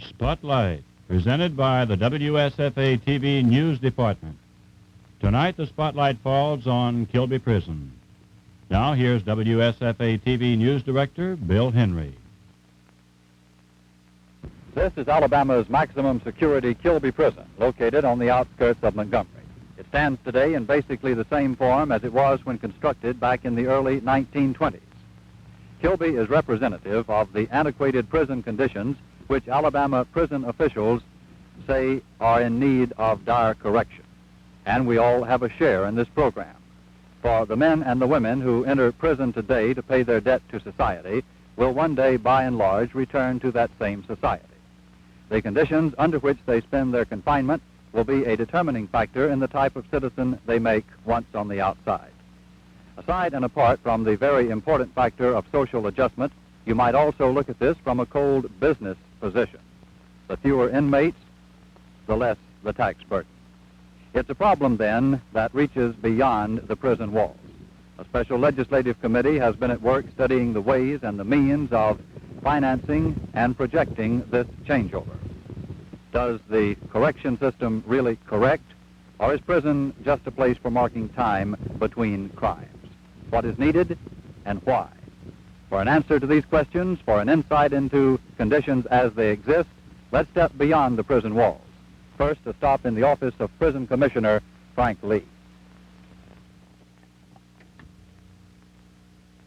Spotlight, presented by the WSFA TV News Department. Tonight, the spotlight falls on Kilby Prison. Now, here's WSFA TV News Director Bill Henry. This is Alabama's maximum security Kilby Prison, located on the outskirts of Montgomery. It stands today in basically the same form as it was when constructed back in the early 1920s. Kilby is representative of the antiquated prison conditions which Alabama prison officials say are in need of dire correction. And we all have a share in this program. For the men and the women who enter prison today to pay their debt to society will one day, by and large, return to that same society. The conditions under which they spend their confinement will be a determining factor in the type of citizen they make once on the outside. Aside and apart from the very important factor of social adjustment, you might also look at this from a cold business position. The fewer inmates, the less the tax burden. It's a problem, then, that reaches beyond the prison walls. A special legislative committee has been at work studying the ways and the means of financing and projecting this changeover. Does the correction system really correct, or is prison just a place for marking time between crimes? What is needed and why? For an answer to these questions, for an insight into conditions as they exist, let's step beyond the prison walls. First, a stop in the office of Prison Commissioner Frank Lee.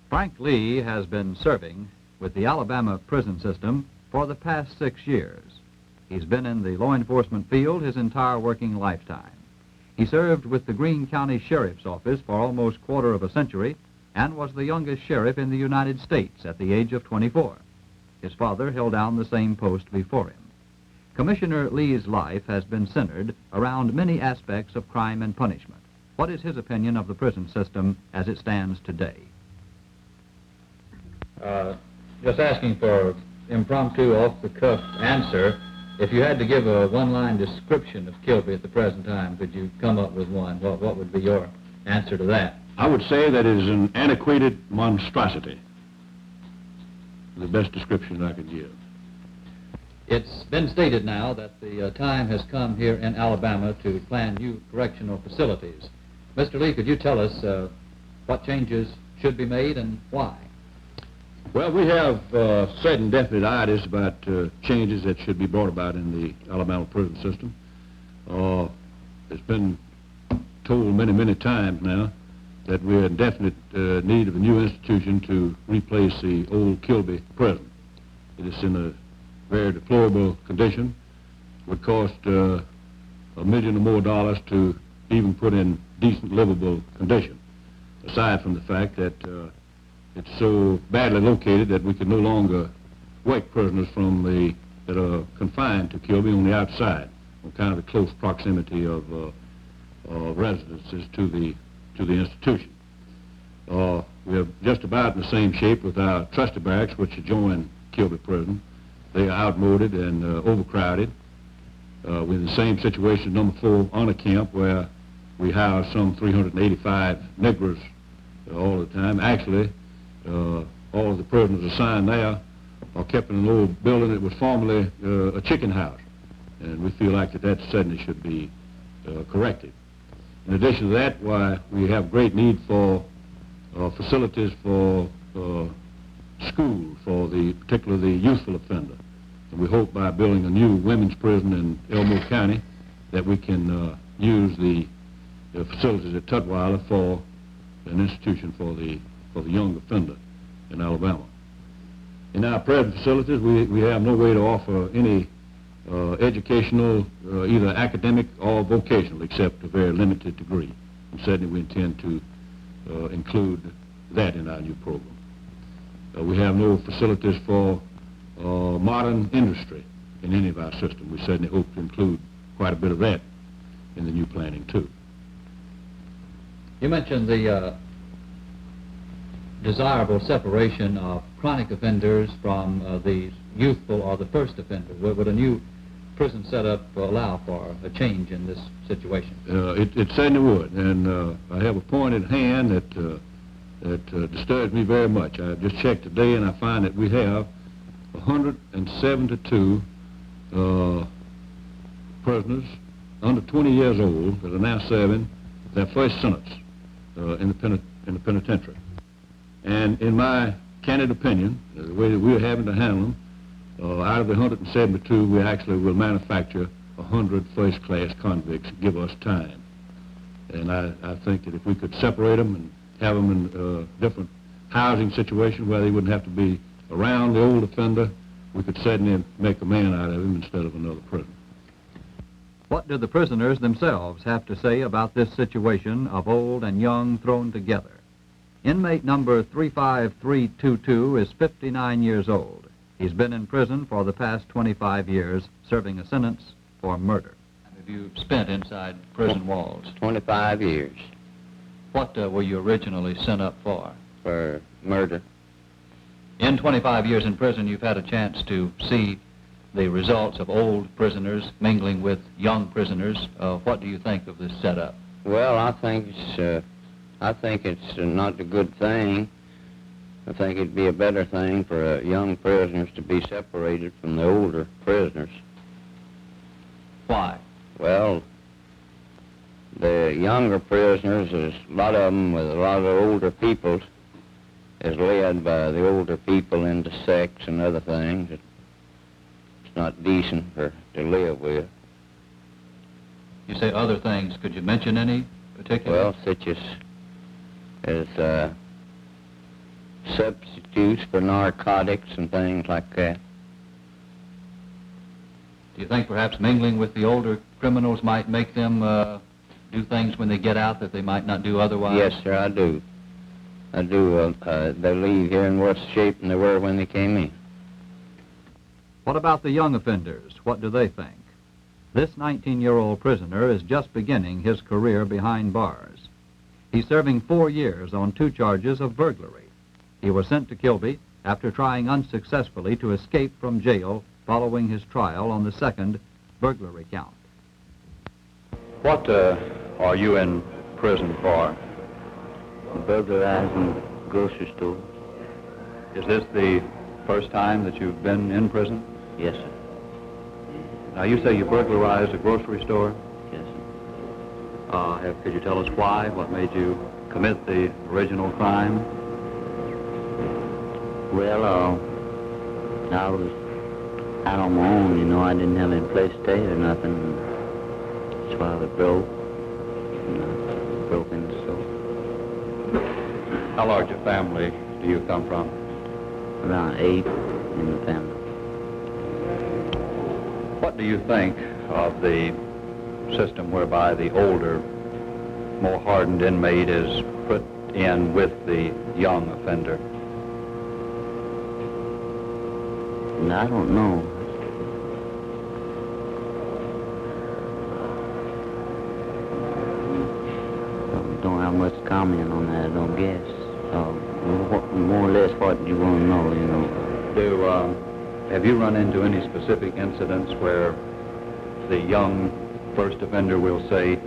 Frank Lee has been serving with the Alabama prison system for the past 6 years. He's been in the law enforcement field his entire working lifetime. He served with the Greene County Sheriff's Office for almost quarter of a century and was the youngest sheriff in the United States at the age of 24. His father held down the same post before him. Commissioner Lee's life has been centered around many aspects of crime and punishment. What is his opinion of the prison system as it stands today? Just asking for impromptu, off-the-cuff answer. If you had to give a one-line description of Kilby at the present time, could you come up with one? What would be your answer to that? I would say that it is an antiquated monstrosity. The best description I could give. It's been stated now that the time has come here in Alabama to plan new correctional facilities. Mr. Lee, could you tell us what changes should be made and why? Well, we have set and definite ideas about changes that should be brought about in the Alabama prison system. It's been told many, many times now that we're in definite need of a new institution to replace the old Kilby prison. It is in a very deplorable condition. It would cost $1 million or more to even put in decent, livable condition, aside from the fact that it's so badly located that we can no longer wake prisoners that are confined to Kilby on the outside, on kind of the close proximity of residences to the institution. We're just about in the same shape with our trustee barracks, which adjoin Kilby Prison. They are outmoded and overcrowded. We're in the same situation as number 4 honor camp, where we house some 385 Negroes all the time. Actually, all of the prisoners assigned there are kept in an old building that was formerly a chicken house, and we feel like that certainly should be corrected. In addition to that, why we have great need for facilities for school for particularly the youthful offender. And we hope by building a new women's prison in Elmo County that we can use the facilities at Tutwiler for an institution for the young offender in Alabama. In our present facilities, we have no way to offer any educational, either academic or vocational, except a very limited degree. And certainly we intend to include that in our new program. We have no facilities for modern industry in any of our system. We certainly hope to include quite a bit of that in the new planning, too. You mentioned the desirable separation of chronic offenders from these youthful or the first offenders. Would a new prison setup allow for a change in this situation? It certainly would, and I have a point at hand that disturbs me very much. I just checked today, and I find that we have 172 prisoners under 20 years old that are now serving their first sentence in the penitentiary. And in my candid opinion, the way that we're having to handle them, out of the 172, we actually will manufacture 100 first-class convicts. Give us time. And I think that if we could separate them and have them in different housing situations where they wouldn't have to be around the old offender, we could certainly make a man out of him instead of another prisoner. What do the prisoners themselves have to say about this situation of old and young thrown together? Inmate number 35322 is 59 years old. He's been in prison for the past 25 years, serving a sentence for murder. Have you spent inside prison walls? 25 years What were you originally sent up for? for murder. In 25 years in prison, you've had a chance to see the results of old prisoners mingling with young prisoners. What do you think of this setup? Well, I think it's not a good thing. I think it'd be a better thing for young prisoners to be separated from the older prisoners. Why? Well, the younger prisoners, there's a lot of them with a lot of older people, is led by the older people into sex and other things that it's not decent to live with. You say other things. Could you mention any particular? Well, such as substitutes for narcotics and things like that. Do you think perhaps mingling with the older criminals might make them do things when they get out that they might not do otherwise? Yes, sir, I do. They leave here in worse shape than they were when they came in. What about the young offenders? What do they think? This 19-year-old prisoner is just beginning his career behind bars. He's serving 4 years on 2 charges of burglary. He was sent to Kilby after trying unsuccessfully to escape from jail following his trial on the 2nd burglary count. What are you in prison for? Burglarizing grocery store. Is this the first time that you've been in prison? Yes, sir. Now, you say you burglarized a grocery store. Yes, sir. Could you tell us why? What made you commit the original crime? Well, I was out on my own, you know. I didn't have any place to stay or nothing. That's why I was broke. And I broke in the store. How large a family do you come from? Around 8 in the family. What do you think of the system whereby the older, more hardened inmate is put in with the young offender? And I don't know. Don't have much comment on that, I don't guess. More or less what you want to know, you know. Have you run into any specific incidents where the young first offender, we'll say,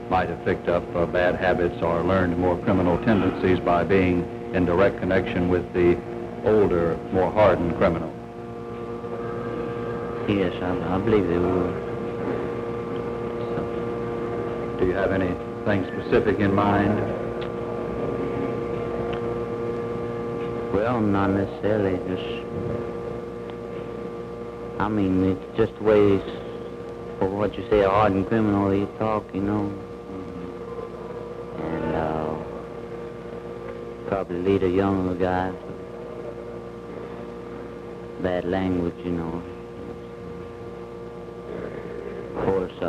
might have picked up bad habits or learned more criminal tendencies by being in direct connection with the older, more hardened criminal? Yes, I believe they would. Do you have anything specific in mind? Well, not necessarily, I mean, it's just the way, for what you say, a hardened criminal, they talk, you know. And probably lead a younger guy. Bad language, you know. Of course,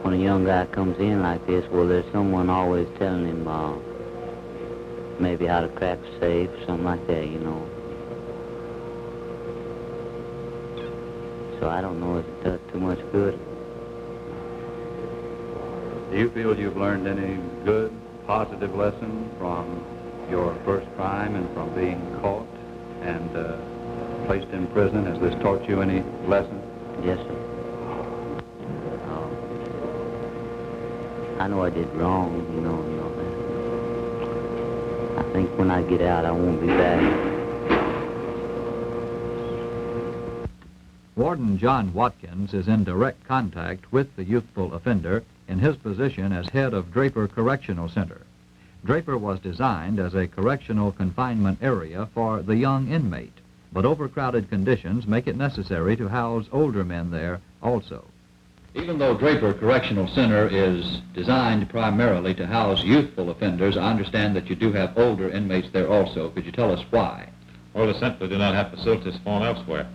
when a young guy comes in like this, well, there's someone always telling him maybe how to crack a safe, something like that, you know. So I don't know if it does too much good. Do you feel you've learned any good, positive lesson from your first crime and from being caught and placed in prison? Has this taught you any lesson? Yes, sir. I know I did wrong, you know that. I think when I get out, I won't be back. Warden John Watkins is in direct contact with the youthful offender in his position as head of Draper Correctional Center. Draper was designed as a correctional confinement area for the young inmate, but overcrowded conditions make it necessary to house older men there also. Even though Draper Correctional Center is designed primarily to house youthful offenders, I understand that you do have older inmates there also. Could you tell us why? Well, they simply do not have facilities for them elsewhere.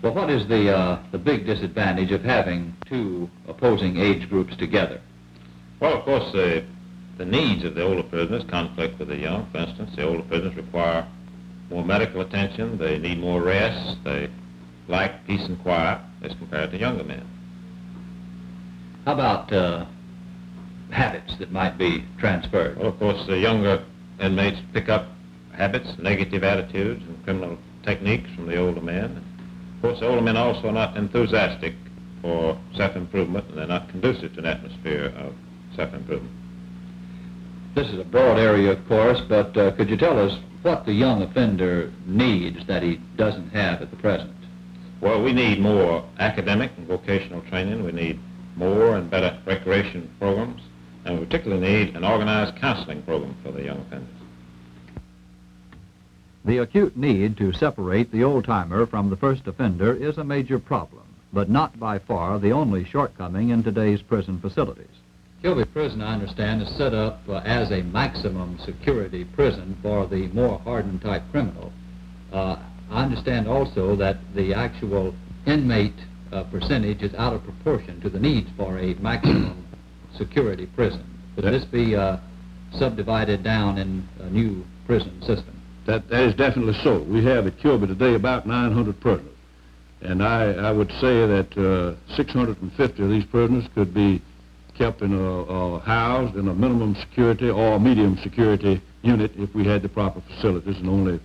Well, what is the big disadvantage of having two opposing age groups together? Well, of course, the needs of the older prisoners conflict with the young. For instance, the older prisoners require more medical attention, they need more rest, they like peace and quiet as compared to younger men. How about habits that might be transferred? Well, of course, the younger inmates pick up habits, negative attitudes, and criminal techniques from the older men. Of course, the older men also are not enthusiastic for self-improvement, and they're not conducive to an atmosphere of self-improvement. This is a broad area, of course, but could you tell us what the young offender needs that he doesn't have at the present? Well, we need more academic and vocational training. We need more and better recreation programs, and we particularly need an organized counseling program for the young offenders. The acute need to separate the old-timer from the first offender is a major problem, but not by far the only shortcoming in today's prison facilities. Kilby Prison, I understand, is set up as a maximum security prison for the more hardened type criminal. I understand also that the actual inmate percentage is out of proportion to the needs for a maximum security prison. Could this be subdivided down in a new prison system? That is definitely so. We have at Kilby today about 900 prisoners. And I would say that 650 of these prisoners could be kept in housed in a minimum security or medium security unit if we had the proper facilities, and only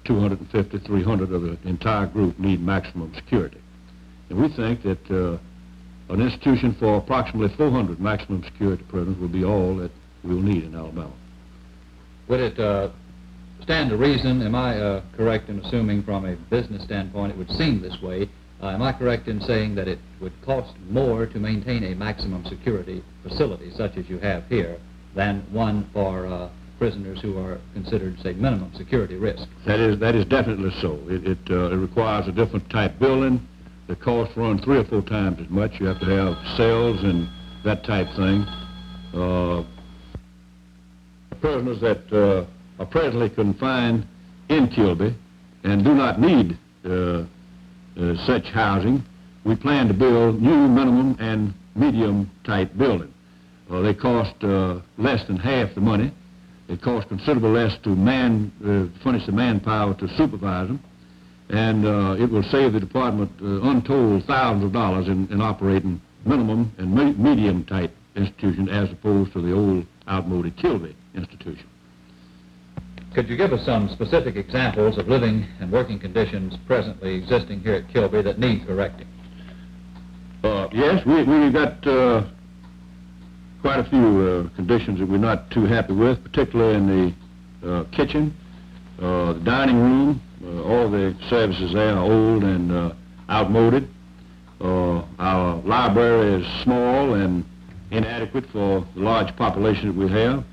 250, 300 of the entire group need maximum security. And we think that an institution for approximately 400 maximum security prisoners will be all that we'll need in Alabama. Would it stand to reason, am I correct in assuming from a business standpoint it would seem this way, am I correct in saying that it would cost more to maintain a maximum security facility such as you have here than one for prisoners who are considered, say, minimum security risk? That is definitely so. It requires a different type building. The costs run 3 or 4 times as much. You have to have cells and that type thing. Prisoners that are presently confined in Kilby and do not need such housing, we plan to build new minimum and medium type buildings. They cost less than half the money. It costs considerably less to furnish the manpower to supervise them, and it will save the department untold thousands of dollars in operating minimum and medium type institution as opposed to the old outmoded Kilby institution. Could you give us some specific examples of living and working conditions presently existing here at Kilby that need correcting? Yes, we've got quite a few conditions that we're not too happy with, particularly in the kitchen, the dining room. All the services there are old and outmoded. Our library is small and inadequate for the large population that we have.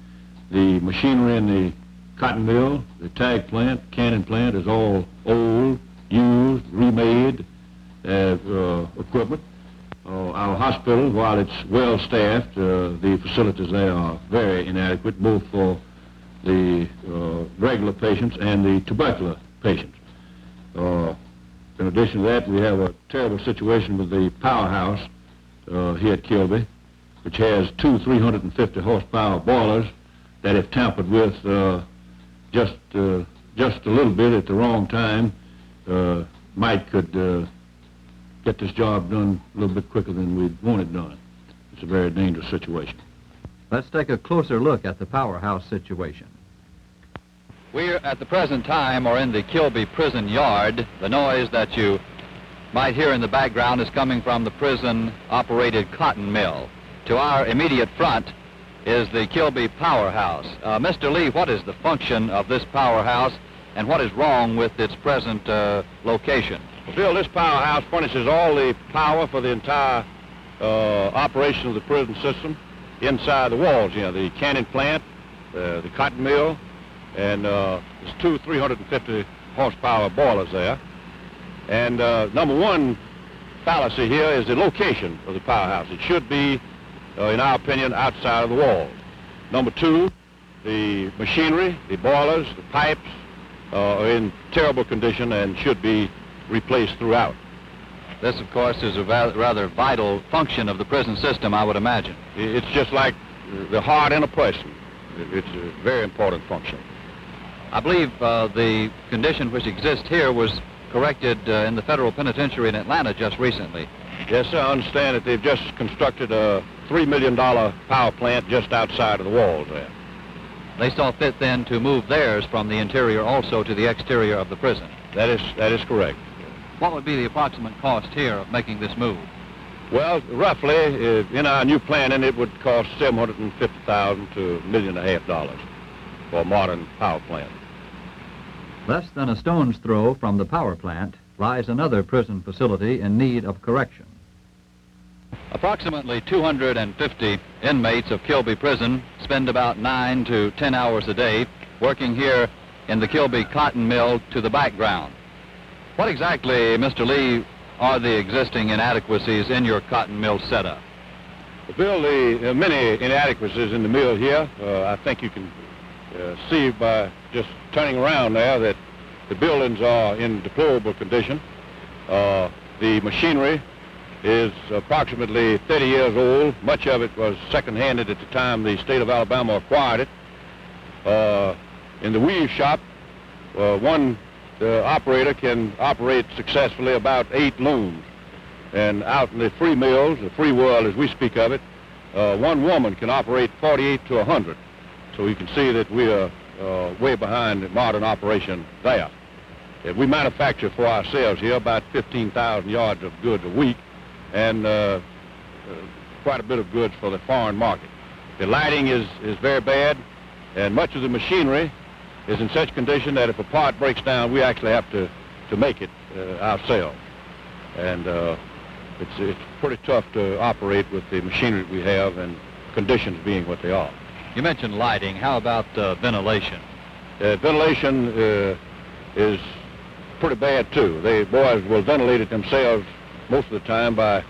The machinery in the cotton mill, the tag plant, canning plant is all old, used, remade equipment. Our hospital, while it's well staffed, the facilities there are very inadequate, both for the regular patients and the tubercular patients. In addition to that, we have a terrible situation with the powerhouse here at Kilby, which has 2 350 horsepower boilers that, if tampered with just a little bit at the wrong time, could get this job done a little bit quicker than we'd want it done. It's a very dangerous situation. Let's take a closer look at the powerhouse situation. We at the present time are in the Kilby prison yard. The noise that you might hear in the background is coming from the prison-operated cotton mill. To our immediate front is the Kilby powerhouse. Mr. Lee, what is the function of this powerhouse and what is wrong with its present location? Well, Bill, this powerhouse furnishes all the power for the entire operation of the prison system inside the walls. You know, the canning plant, the cotton mill, and there's two 350 horsepower boilers there. And number one fallacy here is the location of the powerhouse. It should be, in our opinion, outside of the walls. Number two, the machinery, the boilers, the pipes are in terrible condition and should be replaced throughout. This, of course, is a rather vital function of the prison system, I would imagine. It's just like the heart in a person. It's a very important function. I believe the condition which exists here was corrected in the federal penitentiary in Atlanta just recently. Yes, sir. I understand that they've just constructed a $3 million power plant just outside of the walls there. They saw fit then to move theirs from the interior also to the exterior of the prison. That is correct. What would be the approximate cost here of making this move? Well, roughly, in our new planning, it would cost $750,000 to $1.5 million for a modern power plant. Less than a stone's throw from the power plant lies another prison facility in need of correction. Approximately 250 inmates of Kilby Prison spend about 9 to 10 hours a day working here in the Kilby cotton mill to the background. What exactly, Mr. Lee, are the existing inadequacies in your cotton mill setup? Well, Bill, there are many inadequacies in the mill here. I think you can see by just turning around there that the buildings are in deplorable condition. The machinery is approximately 30 years old. Much of it was second-handed at the time the state of Alabama acquired it. In the weave shop, one operator can operate successfully about 8 looms. And out in the free mills, the free world as we speak of it, one woman can operate 48 to 100. So you can see that we are way behind the modern operation there. We manufacture for ourselves here about 15,000 yards of goods a week, and quite a bit of goods for the foreign market. The lighting is very bad, and much of the machinery is in such condition that if a part breaks down, we actually have to make it ourselves. And it's pretty tough to operate with the machinery we have and conditions being what they are. You mentioned lighting. How about ventilation? Ventilation is pretty bad, too. The boys will ventilate it themselves most of the time by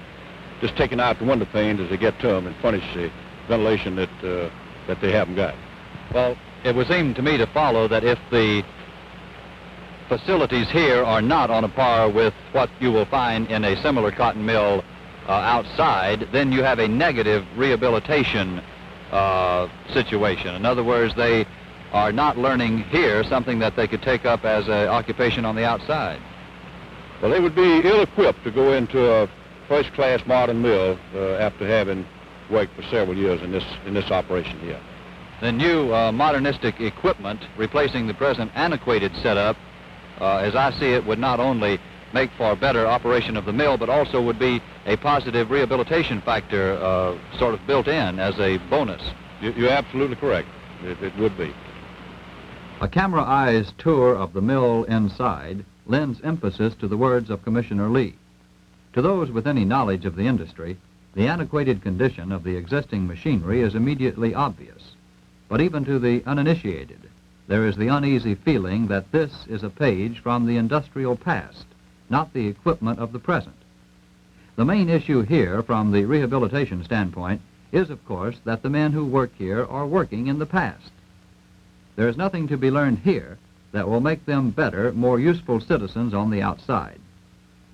just taking out the window panes as they get to them and furnish the ventilation that they haven't got. Well, it would seem to me to follow that if the facilities here are not on a par with what you will find in a similar cotton mill outside, then you have a negative rehabilitation situation. In other words, they are not learning here something that they could take up as an occupation on the outside. Well, they would be ill-equipped to go into a first-class modern mill after having worked for several years in this operation here. The new modernistic equipment replacing the present antiquated setup, as I see it, would not only make for better operation of the mill, but also would be a positive rehabilitation factor sort of built in as a bonus. You're absolutely correct. It would be. A camera eye's tour of the mill inside lends emphasis to the words of Commissioner Lee. To those with any knowledge of the industry, the antiquated condition of the existing machinery is immediately obvious. But even to the uninitiated, there is the uneasy feeling that this is a page from the industrial past, not the equipment of the present. The main issue here from the rehabilitation standpoint is, of course, that the men who work here are working in the past. There is nothing to be learned here that will make them better, more useful citizens on the outside.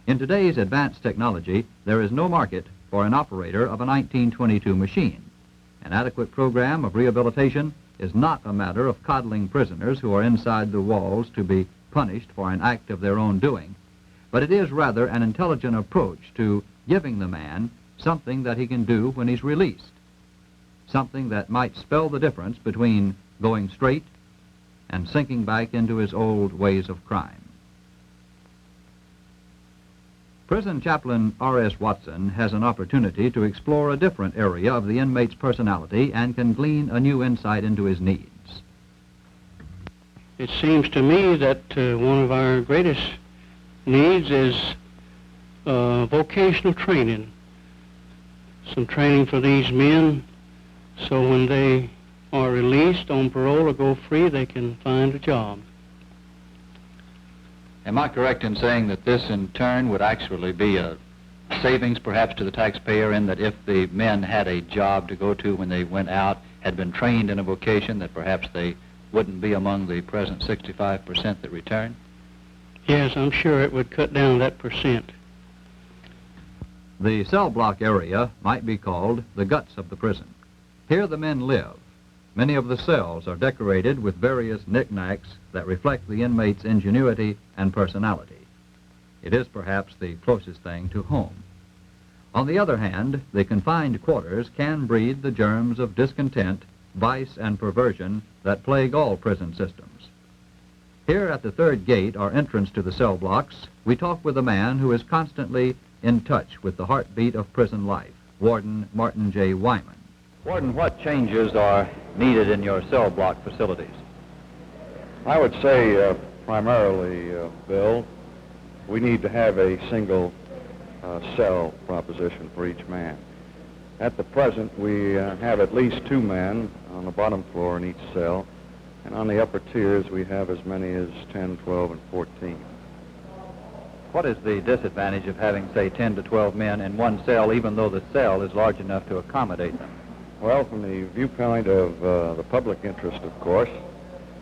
In today's advanced technology, there is no market for an operator of a 1922 machine. An adequate program of rehabilitation is not a matter of coddling prisoners who are inside the walls to be punished for an act of their own doing, but it is rather an intelligent approach to giving the man something that he can do when he's released, something that might spell the difference between going straight and sinking back into his old ways of crime. Prison Chaplain R.S. Watson has an opportunity to explore a different area of the inmate's personality and can glean a new insight into his needs. It seems to me that one of our greatest needs is vocational training. Some training for these men so when they are released on parole or go free, they can find a job. Am I correct in saying that this in turn would actually be a savings perhaps to the taxpayer, in that if the men had a job to go to when they went out, had been trained in a vocation, that perhaps they wouldn't be among the present 65% that return? Yes, I'm sure it would cut down that percent. The cell block area might be called the guts of the prison. Here the men live. Many of the cells are decorated with various knickknacks that reflect the inmate's ingenuity and personality. It is perhaps the closest thing to home. On the other hand, the confined quarters can breed the germs of discontent, vice, and perversion that plague all prison systems. Here at the third gate, our entrance to the cell blocks, we talk with a man who is constantly in touch with the heartbeat of prison life, Warden Martin J. Wyman. Warden, what changes are needed in your cell block facilities? I would say primarily, Bill, we need to have a single cell proposition for each man. At the present, we have at least 2 men on the bottom floor in each cell, and on the upper tiers we have as many as 10, 12, and 14. What is the disadvantage of having, say, 10 to 12 men in one cell, even though the cell is large enough to accommodate them? Well, from the viewpoint of the public interest, of course,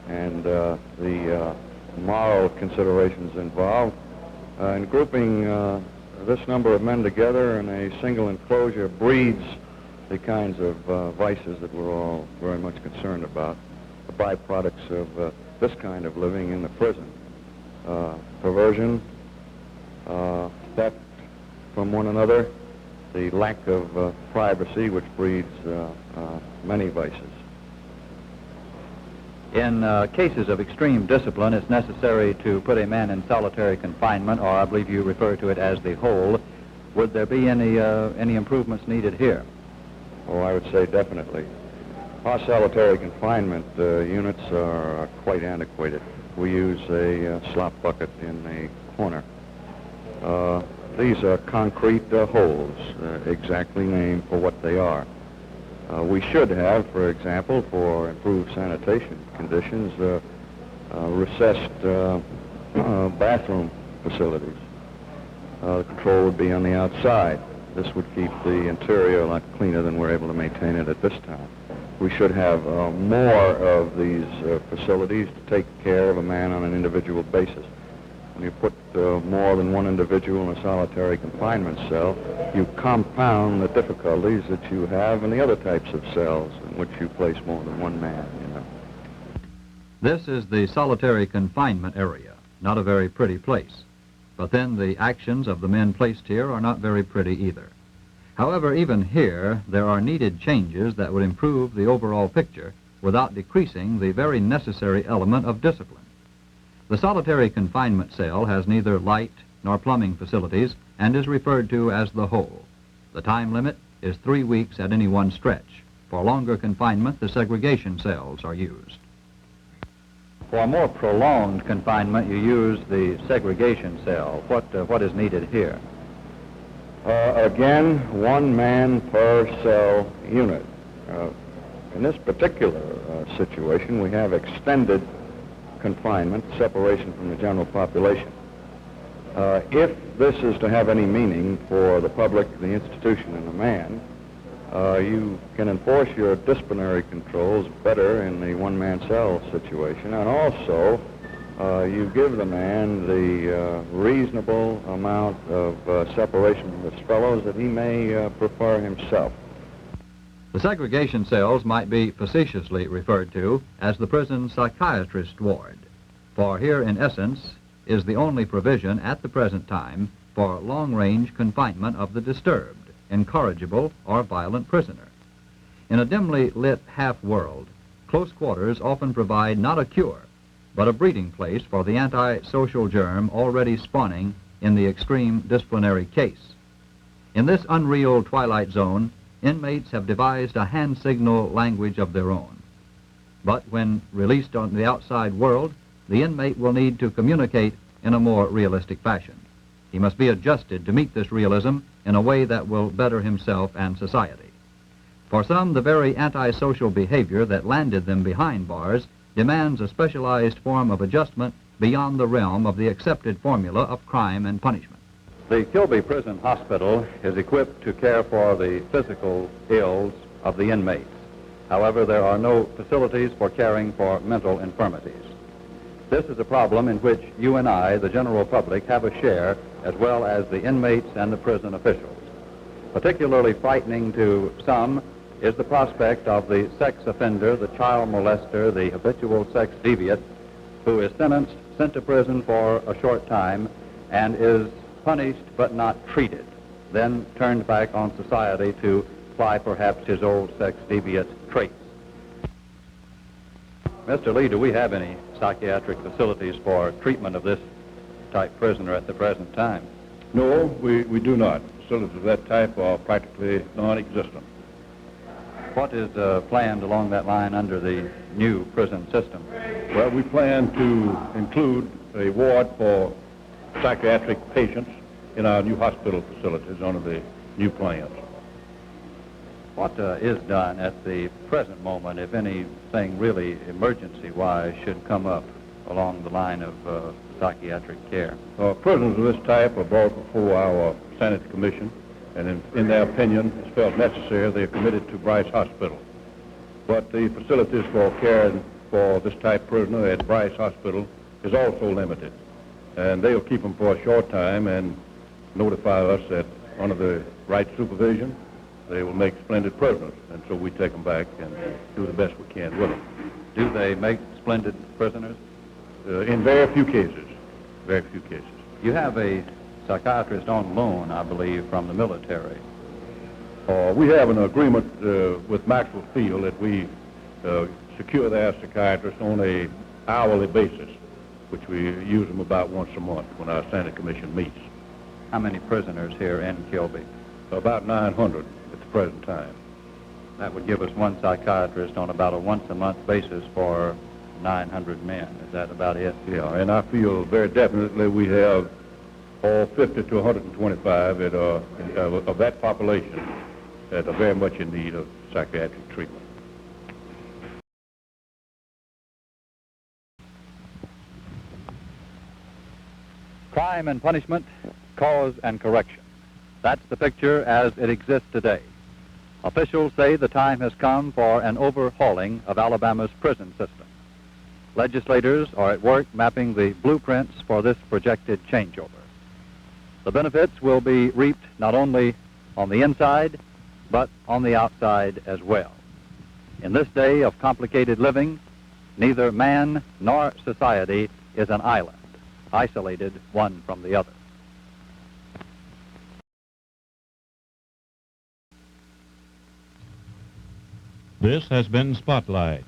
and the moral considerations involved, in grouping this number of men together in a single enclosure breeds the kinds of vices that we're all very much concerned about, the byproducts of this kind of living in the prison. Perversion, theft from one another, the lack of privacy, which breeds many vices. In cases of extreme discipline, it's necessary to put a man in solitary confinement, or I believe you refer to it as the hole. Would there be any improvements needed here? Oh, I would say definitely. Our solitary confinement units are quite antiquated. We use a slop bucket in a corner. These are concrete holes, exactly named for what they are. We should have, for example, for improved sanitation conditions, recessed bathroom facilities. The control would be on the outside. This would keep the interior a lot cleaner than we're able to maintain it at this time. We should have more of these facilities to take care of a man on an individual basis. When you put more than one individual in a solitary confinement cell, you compound the difficulties that you have in the other types of cells in which you place more than one man, you know. This is the solitary confinement area, not a very pretty place. But then the actions of the men placed here are not very pretty either. However, even here, there are needed changes that would improve the overall picture without decreasing the very necessary element of discipline. The solitary confinement cell has neither light nor plumbing facilities and is referred to as the hole. The time limit is 3 weeks at any one stretch. For longer confinement, the segregation cells are used. For more prolonged confinement, you use the segregation cell. What is needed here? Again, 1 man per cell unit. In this particular situation, we have extended confinement, separation from the general population. If this is to have any meaning for the public, the institution, and the man, you can enforce your disciplinary controls better in the 1-man cell situation, and also you give the man the reasonable amount of separation from his fellows that he may prefer himself. The segregation cells might be facetiously referred to as the prison psychiatrist ward, for here in essence is the only provision at the present time for long-range confinement of the disturbed, incorrigible, or violent prisoner. In a dimly lit half-world, close quarters often provide not a cure, but a breeding place for the anti-social germ already spawning in the extreme disciplinary case. In this unreal twilight zone, inmates have devised a hand signal language of their own. But when released on the outside world, the inmate will need to communicate in a more realistic fashion. He must be adjusted to meet this realism in a way that will better himself and society. For some, the very antisocial behavior that landed them behind bars demands a specialized form of adjustment beyond the realm of the accepted formula of crime and punishment. The Kilby Prison Hospital is equipped to care for the physical ills of the inmates. However, there are no facilities for caring for mental infirmities. This is a problem in which you and I, the general public, have a share, as well as the inmates and the prison officials. Particularly frightening to some is the prospect of the sex offender, the child molester, the habitual sex deviant, who is sent to prison for a short time and is punished but not treated, then turned back on society to apply perhaps his old sex deviant traits. Mr. Lee, do we have any psychiatric facilities for treatment of this type prisoner at the present time? No, we do not. Facilities of that type are practically non-existent. What is planned along that line under the new prison system? Well, we plan to include a ward for psychiatric patients in our new hospital facilities under the new plans. What is done at the present moment, if anything really emergency-wise should come up along the line of psychiatric care? Prisoners of this type are brought before our Senate Commission, and in their opinion, it's felt necessary, they are committed to Bryce Hospital. But the facilities for caring for this type prisoner at Bryce Hospital is also limited. And they'll keep them for a short time and notify us that under the right supervision, they will make splendid prisoners. And so we take them back and do the best we can with them. Do they make splendid prisoners? In very few cases. Very few cases. You have a psychiatrist on loan, I believe, from the military. We have an agreement with Maxwell Field that we secure their psychiatrists on a hourly basis, which we use them about once a month when our Senate Commission meets. How many prisoners here in Kilby? About 900 at the present time. That would give us one psychiatrist on about a once-a-month basis for 900 men. Is that about it? Yeah, and I feel very definitely we have all 50 to 125 of that population that are very much in need of psychiatric treatment. Crime and punishment, cause and correction. That's the picture as it exists today. Officials say the time has come for an overhauling of Alabama's prison system. Legislators are at work mapping the blueprints for this projected changeover. The benefits will be reaped not only on the inside, but on the outside as well. In this day of complicated living, neither man nor society is an island, isolated one from the other. This has been Spotlight.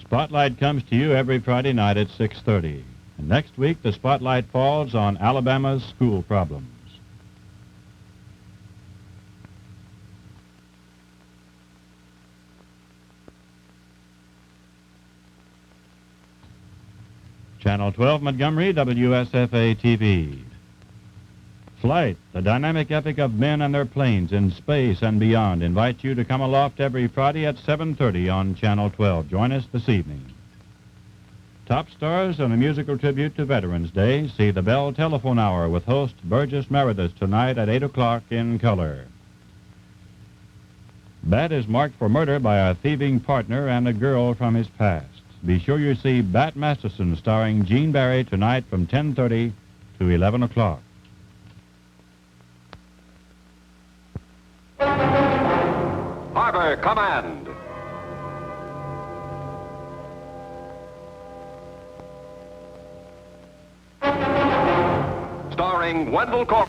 Spotlight comes to you every Friday night at 6:30. And next week, the spotlight falls on Alabama's school problems. Channel 12 Montgomery, WSFA TV. Flight, the dynamic epic of men and their planes in space and beyond, invites you to come aloft every Friday at 7:30 on Channel 12. Join us this evening. Top stars and a musical tribute to Veterans Day. See the Bell Telephone Hour with host Burgess Meredith tonight at 8 o'clock in color. Bat is marked for murder by a thieving partner and a girl from his past. Be sure you see Bat Masterson starring Gene Barry tonight from 10:30 to 11 o'clock. Harbor Command. Starring Wendell Corp.